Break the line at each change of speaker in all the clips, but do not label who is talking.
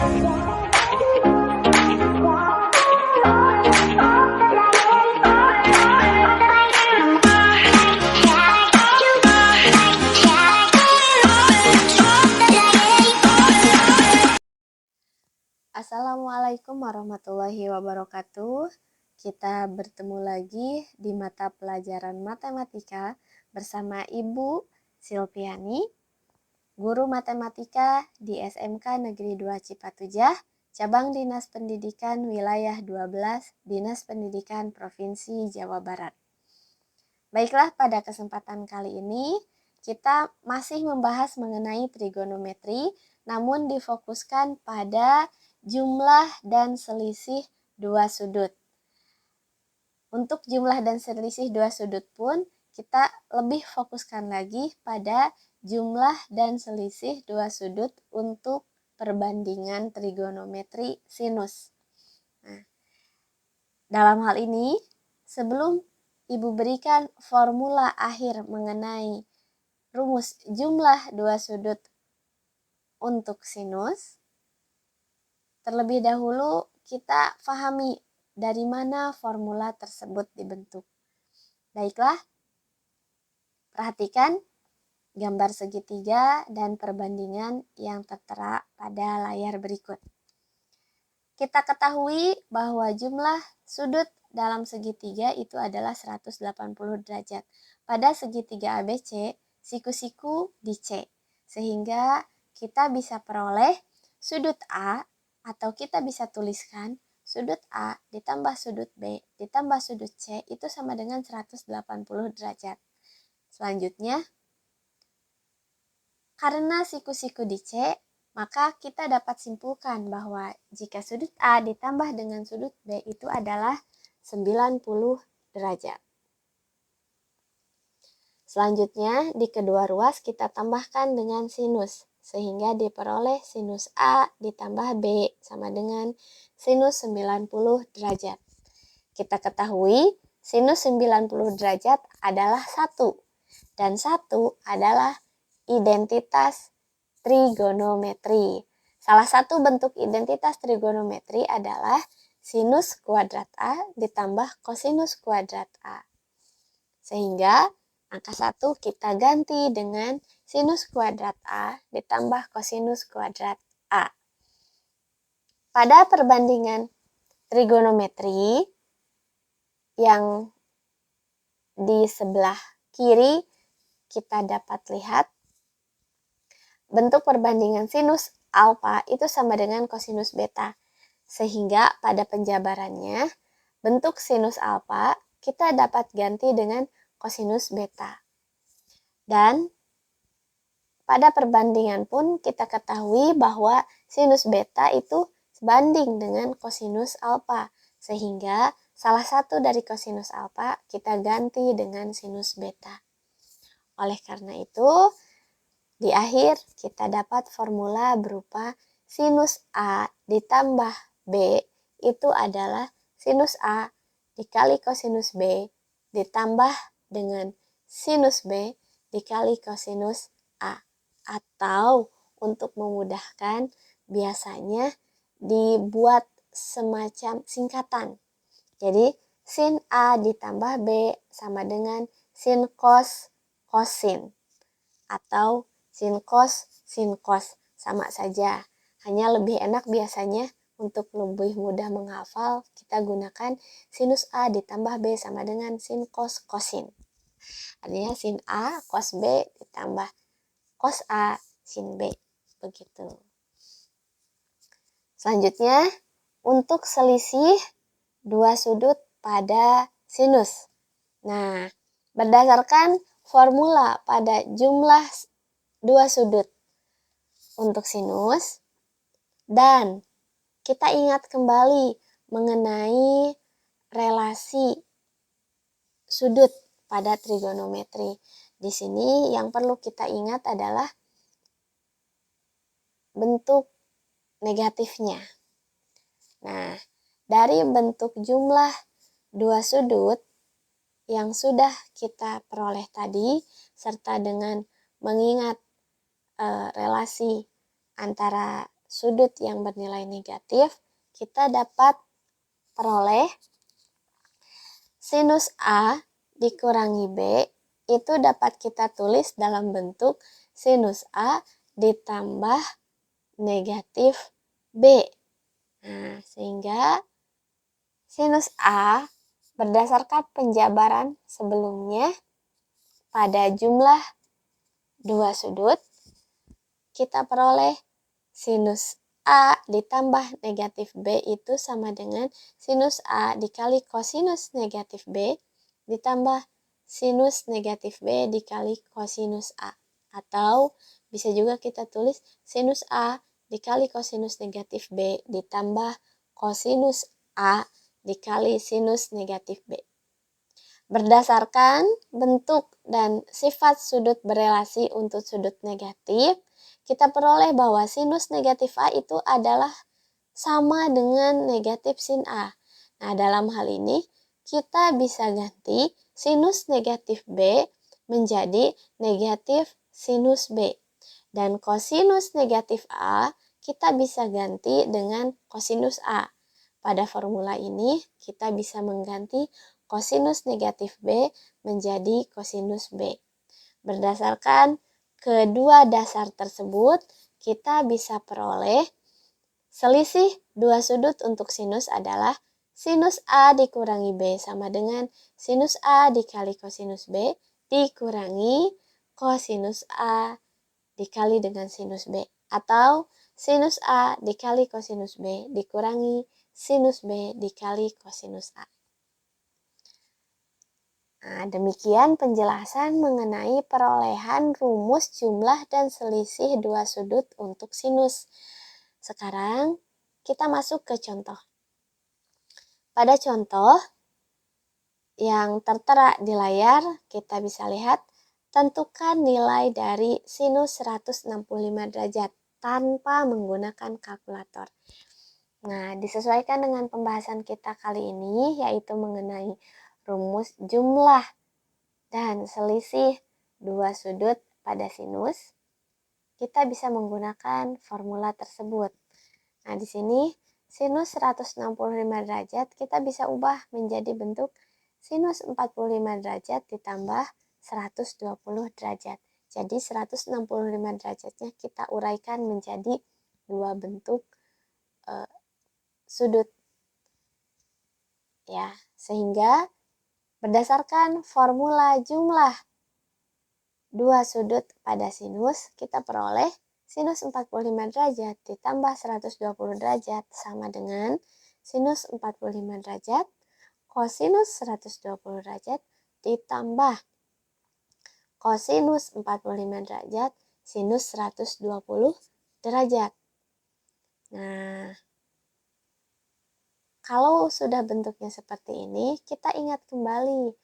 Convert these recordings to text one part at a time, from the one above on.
Assalamualaikum warahmatullahi wabarakatuh. Kita bertemu lagi di mata pelajaran matematika bersama Ibu Silviani, guru matematika di SMK Negeri 2 Cipatujah, Cabang Dinas Pendidikan Wilayah 12, Dinas Pendidikan Provinsi Jawa Barat. Baiklah, pada kesempatan kali ini kita masih membahas mengenai trigonometri, namun difokuskan pada jumlah dan selisih dua sudut. Untuk jumlah dan selisih dua sudut pun kita lebih fokuskan lagi pada jumlah dan selisih dua sudut untuk perbandingan trigonometri sinus. Nah, dalam hal ini, sebelum Ibu berikan formula akhir mengenai rumus jumlah dua sudut untuk sinus, terlebih dahulu kita pahami dari mana formula tersebut dibentuk. Baiklah, perhatikan gambar segitiga dan perbandingan yang tertera pada layar berikut. Kita ketahui bahwa jumlah sudut dalam segitiga itu adalah 180 derajat. Pada segitiga ABC, siku-siku di C, sehingga kita bisa peroleh sudut A, atau kita bisa tuliskan sudut A ditambah sudut B ditambah sudut C itu sama dengan 180 derajat. Selanjutnya, karena siku-siku di C, maka kita dapat simpulkan bahwa jika sudut A ditambah dengan sudut B itu adalah 90 derajat. Selanjutnya, di kedua ruas kita tambahkan dengan sinus, sehingga diperoleh sinus A ditambah B sama dengan sinus 90 derajat. Kita ketahui sinus 90 derajat adalah 1, dan 1 adalah identitas trigonometri. Salah satu bentuk identitas trigonometri adalah sinus kuadrat A ditambah kosinus kuadrat A. Sehingga angka 1 kita ganti dengan sinus kuadrat A ditambah kosinus kuadrat A. Pada perbandingan trigonometri yang di sebelah kiri kita dapat lihat bentuk perbandingan sinus alfa itu sama dengan kosinus beta. Sehingga pada penjabarannya bentuk sinus alfa kita dapat ganti dengan kosinus beta. Dan pada perbandingan pun kita ketahui bahwa sinus beta itu sebanding dengan kosinus alfa, sehingga salah satu dari kosinus alfa kita ganti dengan sinus beta. Oleh karena itu, di akhir kita dapat formula berupa sinus A ditambah B itu adalah sinus A dikali kosinus B ditambah dengan sinus B dikali kosinus A. Atau untuk memudahkan biasanya dibuat semacam singkatan. Jadi sin A ditambah B sama dengan sin cos kosin, atau sin cos sama saja. Hanya lebih enak biasanya untuk lebih mudah menghafal kita gunakan sinus A ditambah B sama dengan sin cos kosin. Artinya sin A cos B ditambah cos A sin B. Begitu. Selanjutnya, untuk selisih dua sudut pada sinus. Nah, berdasarkan formula pada jumlah dua sudut untuk sinus, dan kita ingat kembali mengenai relasi sudut pada trigonometri. Di sini yang perlu kita ingat adalah bentuk negatifnya. Nah, dari bentuk jumlah dua sudut yang sudah kita peroleh tadi, serta dengan mengingat relasi antara sudut yang bernilai negatif, kita dapat peroleh sinus A dikurangi B itu dapat kita tulis dalam bentuk sinus A ditambah negatif B. Nah, sehingga sinus A berdasarkan penjabaran sebelumnya pada jumlah dua sudut, kita peroleh sinus A ditambah negatif B itu sama dengan sinus A dikali kosinus negatif B ditambah sinus negatif B dikali kosinus A. Atau bisa juga kita tulis sinus A dikali kosinus negatif B ditambah kosinus A dikali sinus negatif B. Berdasarkan bentuk dan sifat sudut berelasi untuk sudut negatif, kita peroleh bahwa sinus negatif A itu adalah sama dengan negatif sin A. Nah, dalam hal ini kita bisa ganti sinus negatif B menjadi negatif sinus B. Dan kosinus negatif A kita bisa ganti dengan kosinus A. Pada formula ini kita bisa mengganti kosinus negatif B menjadi kosinus B. Berdasarkan kedua dasar tersebut, kita bisa peroleh selisih dua sudut untuk sinus adalah sinus A dikurangi B sama dengan sinus A dikali kosinus B dikurangi kosinus A dikali dengan sinus B. Atau sinus A dikali kosinus B dikurangi sinus B dikali kosinus A. Nah, demikian penjelasan mengenai perolehan rumus jumlah dan selisih dua sudut untuk sinus. Sekarang kita masuk ke contoh. Pada contoh yang tertera di layar, kita bisa lihat tentukan nilai dari sinus 165 derajat tanpa menggunakan kalkulator. Nah, disesuaikan dengan pembahasan kita kali ini, yaitu mengenai rumus jumlah dan selisih dua sudut pada sinus, kita bisa menggunakan formula tersebut. Nah, di sini sinus 165 derajat kita bisa ubah menjadi bentuk sinus 45 derajat ditambah 120 derajat. Jadi 165 derajatnya kita uraikan menjadi dua bentuk sudut. Ya, sehingga berdasarkan formula jumlah dua sudut pada sinus, kita peroleh sinus 45 derajat ditambah 120 derajat sama dengan sinus 45 derajat kosinus 120 derajat ditambah kosinus 45 derajat sinus 120 derajat. Nah, kalau sudah bentuknya seperti ini, kita ingat kembali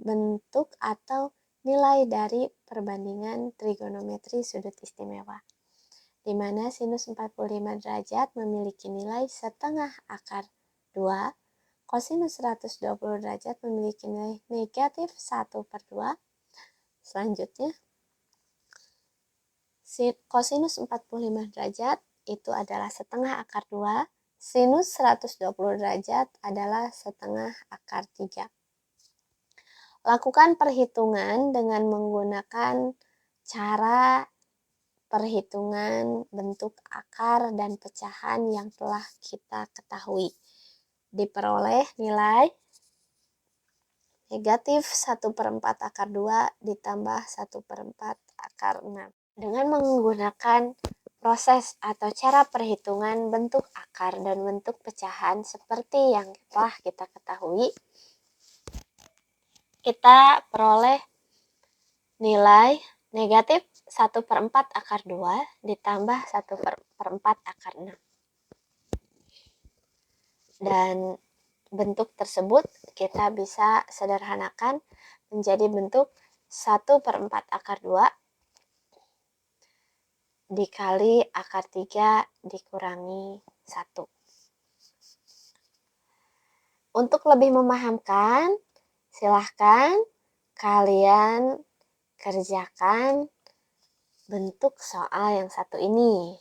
bentuk atau nilai dari perbandingan trigonometri sudut istimewa, di mana sinus 45 derajat memiliki nilai setengah akar 2, kosinus 120 derajat memiliki nilai negatif 1/2. Selanjutnya, kosinus 45 derajat itu adalah setengah akar 2, sinus 120 derajat adalah setengah akar 3. Lakukan perhitungan dengan menggunakan cara perhitungan bentuk akar dan pecahan yang telah kita ketahui. Diperoleh nilai negatif 1/4 akar 2 ditambah 1/4 akar 6. Dengan menggunakan proses atau cara perhitungan bentuk akar dan bentuk pecahan seperti yang telah kita ketahui, kita peroleh nilai negatif 1/4 akar 2 ditambah 1/4 akar 6. Dan bentuk tersebut kita bisa sederhanakan menjadi bentuk 1/4 akar 2 dikali akar 3 dikurangi 1. Untuk lebih memahamkan, silahkan kalian kerjakan bentuk soal yang satu ini.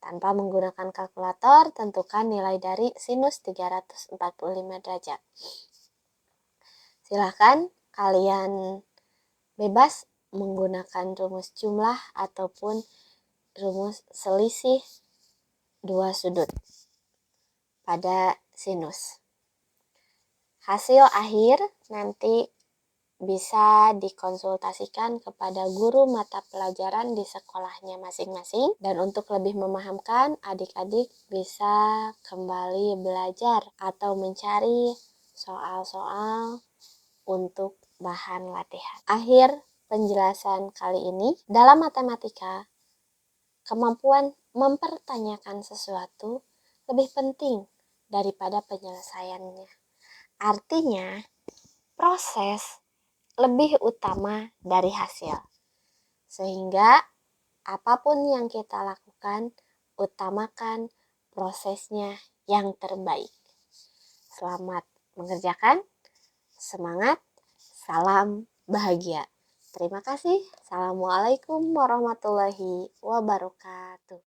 Tanpa menggunakan kalkulator, tentukan nilai dari sinus 345 derajat. Silahkan kalian bebas menggunakan rumus jumlah ataupun rumus selisih dua sudut pada sinus. Hasil akhir nanti bisa dikonsultasikan kepada guru mata pelajaran di sekolahnya masing-masing. Dan untuk lebih memahamkan, adik-adik bisa kembali belajar atau mencari soal-soal untuk bahan latihan. Akhir penjelasan kali ini, dalam matematika, kemampuan mempertanyakan sesuatu lebih penting daripada penyelesaiannya. Artinya, proses lebih utama dari hasil. Sehingga apapun yang kita lakukan, utamakan prosesnya yang terbaik. Selamat mengerjakan, semangat, salam bahagia. Terima kasih. Assalamualaikum warahmatullahi wabarakatuh.